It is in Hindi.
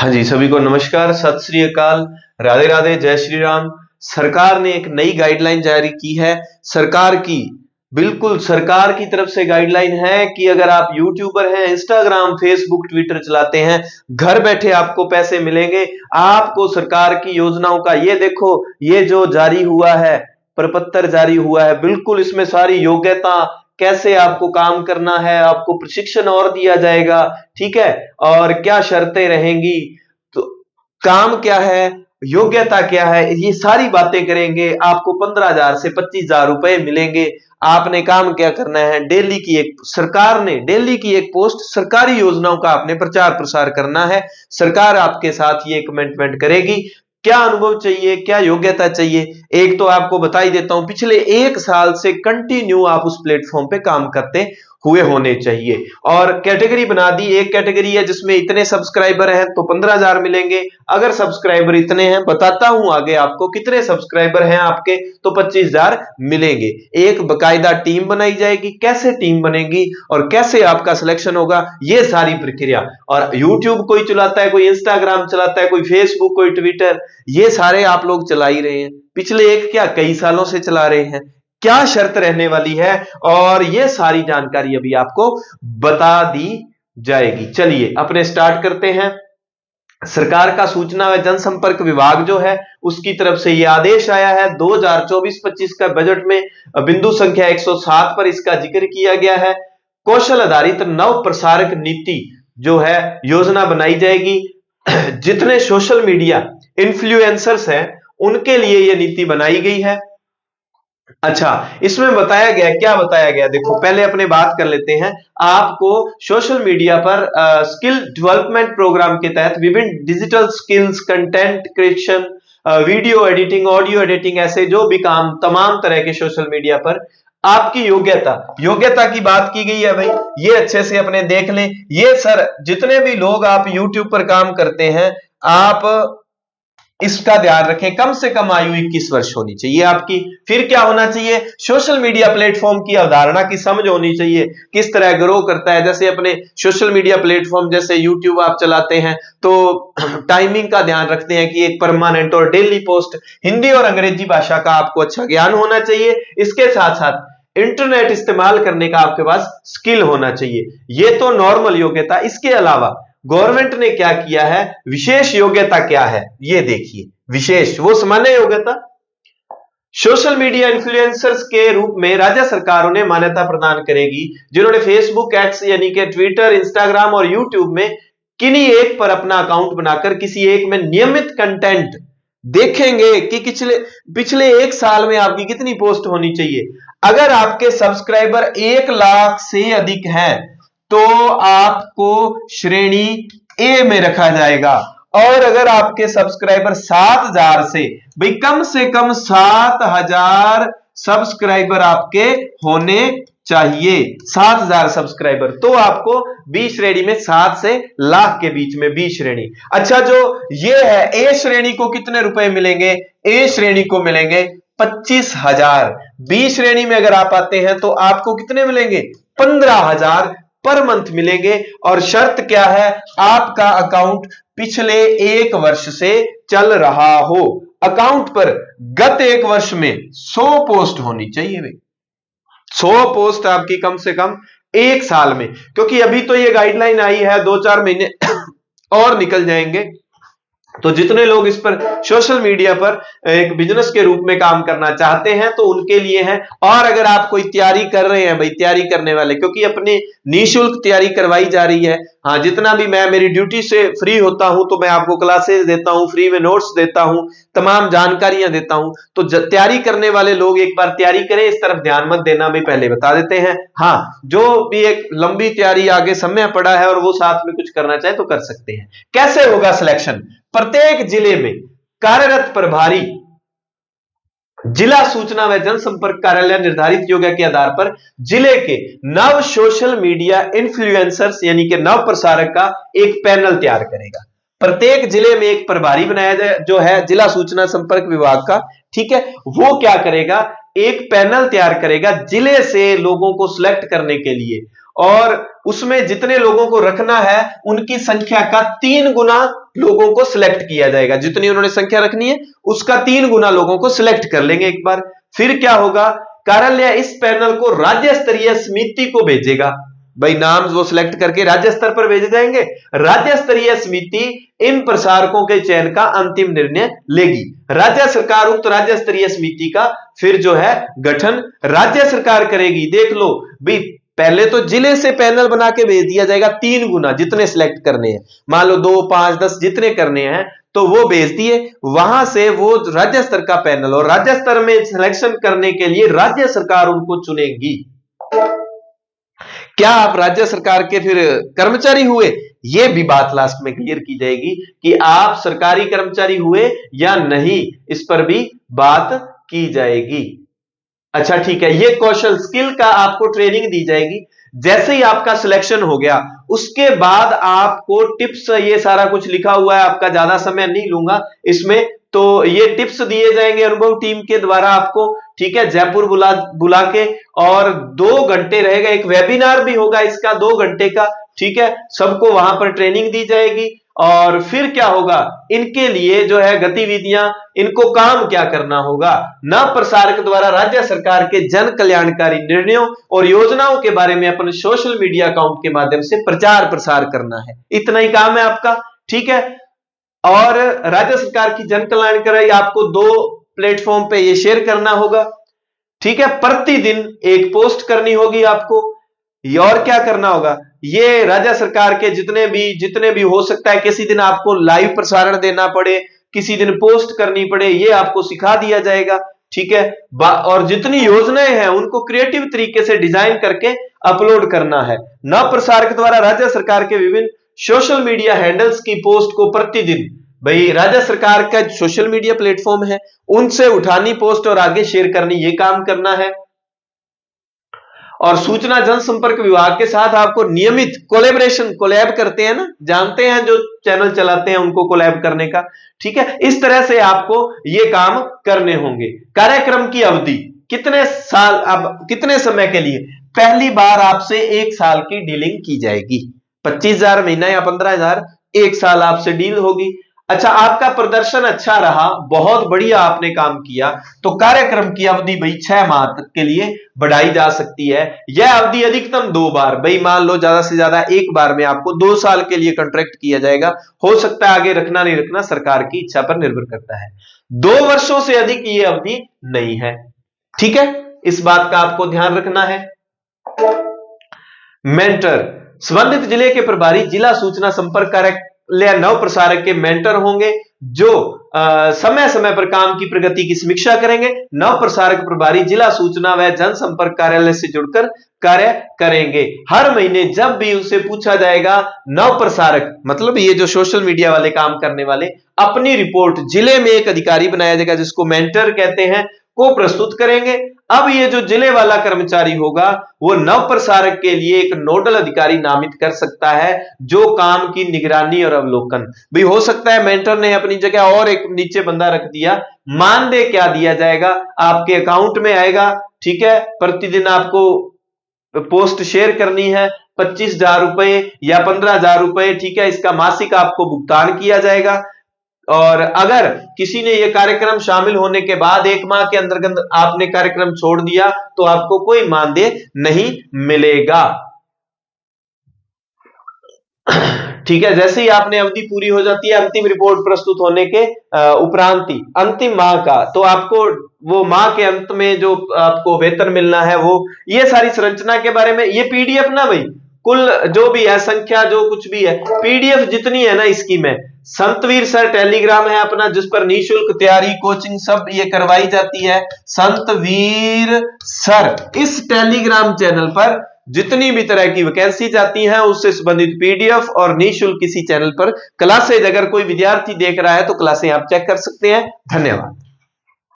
हाँ जी, सभी को नमस्कार, सत श्री अकाल, राधे राधे, जय श्री राम। सरकार ने एक नई गाइडलाइन जारी की है। बिल्कुल सरकार की तरफ से गाइडलाइन है कि अगर आप यूट्यूबर हैं, इंस्टाग्राम, फेसबुक, ट्विटर चलाते हैं, घर बैठे आपको पैसे मिलेंगे। आपको सरकार की योजनाओं का ये देखो, ये जो जारी हुआ है, प्रपत्र जारी हुआ है, बिल्कुल इसमें सारी योग्यता, कैसे आपको काम करना है, आपको प्रशिक्षण और दिया जाएगा, ठीक है, और क्या शर्तें रहेंगी, तो काम क्या है, योग्यता क्या है, ये सारी बातें करेंगे। आपको 15,000 से 25,000 रुपए मिलेंगे। आपने काम क्या करना है, सरकार ने डेली की एक पोस्ट, सरकारी योजनाओं का आपने प्रचार प्रसार करना है। सरकार आपके साथ ये कमिटमेंट करेगी। क्या अनुभव चाहिए, क्या योग्यता चाहिए, एक तो आपको बता ही देता हूं, पिछले 1 साल से कंटिन्यू आप उस प्लेटफॉर्म पे काम करते हुए होने चाहिए। और कैटेगरी बना दी, एक कैटेगरी है जिसमें इतने सब्सक्राइबर हैं तो 15,000 मिलेंगे। अगर सब्सक्राइबर इतने हैं, बताता हूं आगे आपको कितने सब्सक्राइबर हैं आपके, तो 25,000 मिलेंगे। एक बकायदा टीम बनाई जाएगी, कैसे टीम बनेगी और कैसे आपका सिलेक्शन होगा, ये सारी प्रक्रिया। और यूट्यूब कोई चलाता है, कोई इंस्टाग्राम चलाता है, कोई फेसबुक, कोई ट्विटर, ये सारे आप लोग चला ही रहे हैं, पिछले एक क्या कई सालों से चला रहे हैं। क्या शर्त रहने वाली है और ये सारी जानकारी अभी आपको बता दी जाएगी। चलिए अपने स्टार्ट करते हैं। सरकार का सूचना व जनसंपर्क विभाग जो है, उसकी तरफ से यह आदेश आया है। 2024-25 का बजट में बिंदु संख्या 107 पर इसका जिक्र किया गया है। कौशल आधारित नव प्रसारक नीति जो है, योजना बनाई जाएगी। जितने सोशल मीडिया इन्फ्लुएंसर्स हैं, उनके लिए यह नीति बनाई गई है। अच्छा, इसमें बताया गया, क्या बताया गया, देखो पहले अपने बात कर लेते हैं। आपको सोशल मीडिया पर स्किल डेवलपमेंट प्रोग्राम के तहत विभिन्न digital skills, content creation, video editing, audio editing, ऐसे जो भी काम तमाम तरह के सोशल मीडिया पर आपकी योग्यता की बात की गई है। भाई ये अच्छे से अपने देख लें। ये सर जितने भी लोग आप यूट्यूब पर काम करते हैं, आप इसका ध्यान रखें, कम से कम आयु 21 वर्ष होनी चाहिए आपकी। फिर क्या होना चाहिए, सोशल मीडिया प्लेटफॉर्म की अवधारणा की समझ होनी चाहिए, किस तरह ग्रो करता है। जैसे अपने सोशल मीडिया प्लेटफॉर्म जैसे यूट्यूब आप चलाते हैं तो टाइमिंग का ध्यान रखते हैं कि एक परमानेंट और डेली पोस्ट, हिंदी और अंग्रेजी भाषा का आपको अच्छा ज्ञान होना चाहिए। इसके साथ साथ इंटरनेट इस्तेमाल करने का आपके पास स्किल होना चाहिए। ये तो नॉर्मल योग्यता। इसके अलावा गवर्नमेंट ने क्या किया है, विशेष योग्यता क्या है, ये देखिए। विशेष वो सामान्य योग्यता, सोशल मीडिया इन्फ्लुएंसर्स के रूप में राज्य सरकार उन्हें मान्यता प्रदान करेगी जिन्होंने फेसबुक, एक्स यानी कि ट्विटर, इंस्टाग्राम और यूट्यूब में किन्हीं एक पर अपना अकाउंट बनाकर किसी एक में नियमित कंटेंट देखेंगे कि पिछले 1 साल में आपकी कितनी पोस्ट होनी चाहिए। अगर आपके सब्सक्राइबर 1 लाख से अधिक हैं तो आपको श्रेणी ए में रखा जाएगा। और अगर आपके सब्सक्राइबर 7,000 से, भाई कम से कम 7,000 सब्सक्राइबर आपके होने चाहिए, 7,000 सब्सक्राइबर, तो आपको बी श्रेणी में 7 से लाख के बीच में बी श्रेणी। अच्छा, जो ये है ए श्रेणी को कितने रुपए मिलेंगे, ए श्रेणी को मिलेंगे 25,000। बी श्रेणी में अगर आप आते हैं तो आपको कितने मिलेंगे, 15,000 पर मंथ मिलेंगे। और शर्त क्या है, आपका अकाउंट पिछले 1 वर्ष से चल रहा हो। अकाउंट पर गत 1 वर्ष में 100 पोस्ट होनी चाहिए भाई, 100 पोस्ट आपकी कम से कम 1 साल में, क्योंकि अभी तो ये गाइडलाइन आई है, 2-4 महीने और निकल जाएंगे। तो जितने लोग इस पर सोशल मीडिया पर एक बिजनेस के रूप में काम करना चाहते हैं तो उनके लिए है। और अगर आप कोई तैयारी कर रहे हैं, भाई तैयारी करने वाले, क्योंकि अपनी निःशुल्क तैयारी करवाई जा रही है। हाँ, जितना भी मैं मेरी ड्यूटी से फ्री होता हूं तो मैं आपको क्लासेस देता हूं, फ्री में नोट्स देता हूं, तमाम जानकारियां देता हूं। तो तैयारी करने वाले लोग एक बार तैयारी करें, इस तरफ ध्यान मत देना, भी पहले बता देते हैं। हाँ, जो भी एक लंबी तैयारी आगे समय पड़ा है और वो साथ में कुछ करना चाहे तो कर सकते हैं। कैसे होगा सिलेक्शन, प्रत्येक जिले में कार्यरत प्रभारी जिला सूचना व जनसंपर्क कार्यालय निर्धारित योग्यता के आधार पर जिले के नव सोशल मीडिया इन्फ्लुएंसर्स यानी कि नव प्रसारक का एक पैनल तैयार करेगा। प्रत्येक जिले में एक प्रभारी बनाया जाए जो है जिला सूचना संपर्क विभाग का, ठीक है। वो क्या करेगा, एक पैनल तैयार करेगा जिले से लोगों को सिलेक्ट करने के लिए, और उसमें जितने लोगों को रखना है उनकी संख्या का 3 गुना लोगों को सिलेक्ट किया जाएगा, जितनी उन्होंने संख्या रखनी है उसका 3 गुना लोगों को सिलेक्ट कर लेंगे एक बार। फिर क्या होगा, कार्यालय इस पैनल को राज्य स्तरीय समिति को भेजेगा। भाई नाम वो सिलेक्ट करके राज्य स्तर पर भेजे जाएंगे। राज्य स्तरीय समिति इन प्रसारकों के चयन का अंतिम निर्णय लेगी। राज्य सरकार उक्त राज्य स्तरीय समिति का फिर जो है गठन राज्य सरकार करेगी। देख लो भाई, पहले तो जिले से पैनल बना के भेज दिया जाएगा 3 गुना, जितने सिलेक्ट करने हैं, मान लो 2, 5, 10 जितने करने हैं तो वो भेज दिए। वहां से वो राज्य स्तर का पैनल, और राज्य स्तर में सिलेक्शन करने के लिए राज्य सरकार उनको चुनेगी। क्या आप राज्य सरकार के फिर कर्मचारी हुए, ये भी बात लास्ट में क्लियर की जाएगी कि आप सरकारी कर्मचारी हुए या नहीं, इस पर भी बात की जाएगी। अच्छा ठीक है, ये कौशल स्किल का आपको ट्रेनिंग दी जाएगी। जैसे ही आपका सिलेक्शन हो गया उसके बाद आपको टिप्स, ये सारा कुछ लिखा हुआ है, आपका ज्यादा समय नहीं लूंगा इसमें, तो ये टिप्स दिए जाएंगे अनुभव टीम के द्वारा आपको, ठीक है, जयपुर बुला के, और 2 घंटे रहेगा, एक वेबिनार भी होगा इसका 2 घंटे का, ठीक है, सबको वहां पर ट्रेनिंग दी जाएगी। और फिर क्या होगा, इनके लिए जो है गतिविधियां, इनको काम क्या करना होगा, न प्रसारक द्वारा राज्य सरकार के जन कल्याणकारी निर्णयों और योजनाओं के बारे में अपने सोशल मीडिया अकाउंट के माध्यम से प्रचार प्रसार करना है। इतना ही काम है आपका, ठीक है। और राज्य सरकार की जन कल्याणकारी आपको 2 प्लेटफॉर्म पे ये शेयर करना होगा, ठीक है। प्रतिदिन एक पोस्ट करनी होगी आपको। और क्या करना होगा, ये राज्य सरकार के जितने भी हो सकता है, किसी दिन आपको लाइव प्रसारण देना पड़े, किसी दिन पोस्ट करनी पड़े, ये आपको सिखा दिया जाएगा, ठीक है। और जितनी योजनाएं हैं उनको क्रिएटिव तरीके से डिजाइन करके अपलोड करना है। न प्रसारक द्वारा राज्य सरकार के विभिन्न सोशल मीडिया हैंडल्स की पोस्ट को प्रतिदिन, भाई राज्य सरकार का सोशल मीडिया प्लेटफॉर्म है उनसे उठानी पोस्ट और आगे शेयर करनी, ये काम करना है। और सूचना जनसंपर्क विभाग के साथ आपको नियमित कोलैब करते हैं ना, जानते हैं जो चैनल चलाते हैं उनको कोलैब करने का, ठीक है। इस तरह से आपको ये काम करने होंगे। कार्यक्रम की अवधि कितने साल, अब कितने समय के लिए, पहली बार आपसे 1 साल की डीलिंग की जाएगी, 25,000 महीना या 15,000, 1 साल आपसे डील होगी। अच्छा, आपका प्रदर्शन अच्छा रहा, बहुत बढ़िया आपने काम किया, तो कार्यक्रम की अवधि भाई 6 माह तक के लिए बढ़ाई जा सकती है। यह अवधि अधिकतम 2 बार, भाई मान लो ज्यादा से ज्यादा 1 बार में आपको 2 साल के लिए कॉन्ट्रैक्ट किया जाएगा। हो सकता है आगे रखना नहीं रखना सरकार की इच्छा पर निर्भर करता है। 2 वर्षों से अधिक ये अवधि नहीं है, ठीक है, इस बात का आपको ध्यान रखना है। मेंटर, संबंधित जिले के प्रभारी जिला सूचना संपर्क कार्यालय नव प्रसारक के मेंटर होंगे, जो समय समय पर काम की प्रगति की समीक्षा करेंगे। नव प्रसारक प्रभारी जिला सूचना व जनसंपर्क कार्यालय से जुड़कर कार्य करेंगे। हर महीने जब भी उनसे पूछा जाएगा, नव प्रसारक मतलब ये जो सोशल मीडिया वाले काम करने वाले, अपनी रिपोर्ट जिले में एक अधिकारी बनाया जाएगा जिसको मेंटर कहते हैं, को प्रस्तुत करेंगे। अब ये जो जिले वाला कर्मचारी होगा वो नव प्रसारक के लिए एक नोडल अधिकारी नामित कर सकता है, जो काम की निगरानी और अवलोकन, भी हो सकता है मेंटर ने अपनी जगह और एक नीचे बंदा रख दिया। मानदेय क्या दिया जाएगा, आपके अकाउंट में आएगा, ठीक है। प्रतिदिन आपको पोस्ट शेयर करनी है, 25,000 रुपए या 15,000 रुपए, ठीक है, इसका मासिक आपको भुगतान किया जाएगा। और अगर किसी ने यह कार्यक्रम शामिल होने के बाद 1 माह के अंतर्गत आपने कार्यक्रम छोड़ दिया तो आपको कोई मानदेय नहीं मिलेगा, ठीक है। जैसे ही आपने अवधि पूरी हो जाती है, अंतिम रिपोर्ट प्रस्तुत होने के उपरांत ही अंतिम माह का, तो आपको वो माह के अंत में जो आपको वेतन मिलना है, वो ये सारी संरचना के बारे में, ये पीडीएफ ना भाई, कुल जो भी है संख्या, जो कुछ भी है, पीडीएफ जितनी है ना इसकी, में संतवीर सर टेलीग्राम है अपना, जिस पर निःशुल्क तैयारी कोचिंग सब ये करवाई जाती है। संतवीर सर, इस टेलीग्राम चैनल पर जितनी भी तरह की वैकेंसी जाती हैं उससे संबंधित पीडीएफ और निःशुल्क किसी चैनल पर क्लासेज, अगर कोई विद्यार्थी देख रहा है तो क्लासें आप चेक कर सकते हैं। धन्यवाद।